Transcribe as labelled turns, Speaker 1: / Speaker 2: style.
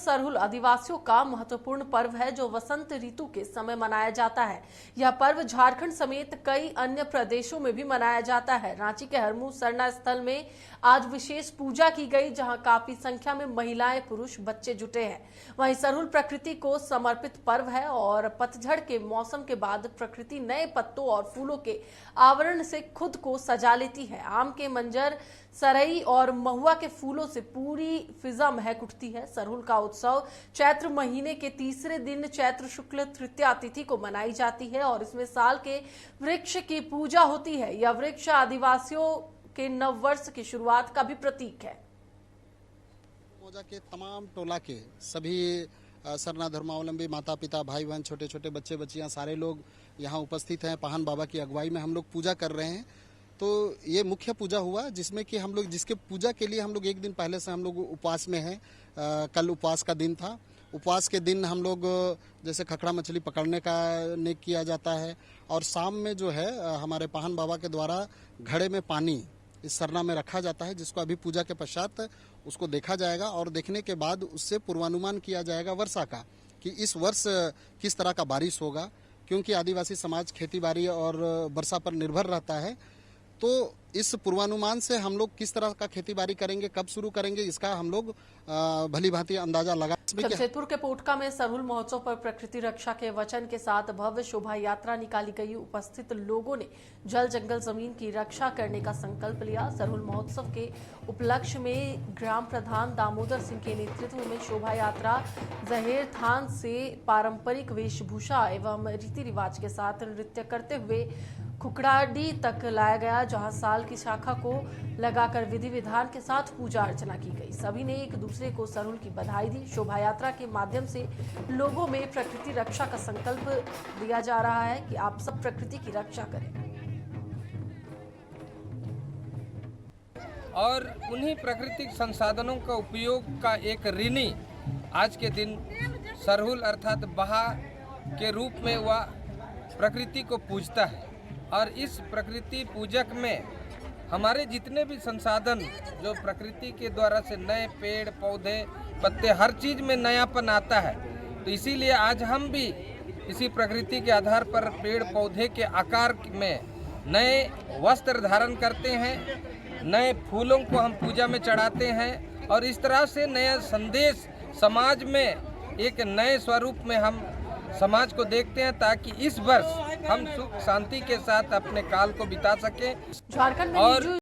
Speaker 1: सरहुल आदिवासियों का महत्वपूर्ण पर्व है जो वसंत ऋतु के समय मनाया जाता है। यह पर्व झारखंड समेत कई अन्य प्रदेशों में भी मनाया जाता है। रांची के हरमू सरना स्थल में आज विशेष पूजा की गई, जहां काफी संख्या में महिलाएं, पुरुष, बच्चे जुटे हैं। वहीं सरहुल प्रकृति को समर्पित पर्व है और पतझड़ के मौसम के बाद प्रकृति नए पत्तों और फूलों के आवरण से खुद को सजा लेती है। आम के मंजर, सरई और महुआ के फूलों से पूरी फिजा महक उठती है। सरहुल का उत्सव चैत्र महीने के तीसरे दिन चैत्र शुक्ल तृतीया तिथि को मनाई जाती है और इसमें साल के वृक्ष की पूजा होती है। यह वृक्ष आदिवासियों के नव वर्ष की शुरुआत का भी प्रतीक है।
Speaker 2: मोजा के तमाम टोला के सभी सरना धर्मावलंबी माता पिता, भाई बहन, छोटे छोटे बच्चे बच्चियां सारे लोग यहाँ उपस्थित हैं। पाहन बाबा की अगुवाई में हम लोग पूजा कर रहे हैं। तो ये मुख्य पूजा हुआ जिसमें कि हम लोग जिसके पूजा के लिए हम लोग एक दिन पहले से हम लोग उपवास में हैं। कल उपवास का दिन था। उपवास के दिन हम लोग जैसे खकड़ा मछली पकड़ने का नेक किया जाता है और शाम में जो है हमारे पाहन बाबा के द्वारा घड़े में पानी इस सरना में रखा जाता है, जिसको अभी पूजा के पश्चात उसको देखा जाएगा और देखने के बाद उससे पूर्वानुमान किया जाएगा वर्षा का, कि इस वर्ष किस तरह का बारिश होगा। क्योंकि आदिवासी समाज खेती बाड़ी और वर्षा पर निर्भर रहता है, तो इस पूर्वानुमान से हम लोग किस तरह का खेती बाड़ी करेंगे, कब शुरू करेंगे, इसका हम लोग भली भांति अंदाजा लगा।
Speaker 1: जमशेदपुर के पोटका में सरहुल महोत्सव पर प्रकृति रक्षा के वचन के साथ भव्य शोभा यात्रा निकाली गई। उपस्थित लोगों ने जल, जंगल, जमीन की रक्षा करने का संकल्प लिया। सरहुल महोत्सव के उपलक्ष्य में ग्राम प्रधान दामोदर सिंह के नेतृत्व में शोभा यात्रा जहेर थान से पारंपरिक वेशभूषा एवं रीति रिवाज के साथ नृत्य करते हुए खुकड़ाडी तक लाया गया, जहां साल की शाखा को लगाकर विधि विधान के साथ पूजा अर्चना की गई। सभी ने एक दूसरे को सरहुल की बधाई दी। शोभा यात्रा के माध्यम से लोगों में प्रकृति रक्षा का संकल्प दिया जा रहा है कि आप सब प्रकृति की रक्षा करें
Speaker 3: और उन्हीं प्राकृतिक संसाधनों का उपयोग का एक ऋणी आज के दिन सरहुल अर्थात बहा के रूप में वह प्रकृति को पूजता है। और इस प्रकृति पूजक में हमारे जितने भी संसाधन जो प्रकृति के द्वारा से नए पेड़ पौधे पत्ते हर चीज़ में नयापन आता है, तो इसीलिए आज हम भी इसी प्रकृति के आधार पर पेड़ पौधे के आकार में नए वस्त्र धारण करते हैं, नए फूलों को हम पूजा में चढ़ाते हैं और इस तरह से नया संदेश समाज में एक नए स्वरूप में हम समाज को देखते हैं, ताकि इस वर्ष हम सुख शांति के साथ अपने काल को बिता सकें।
Speaker 1: झारखंड में निजी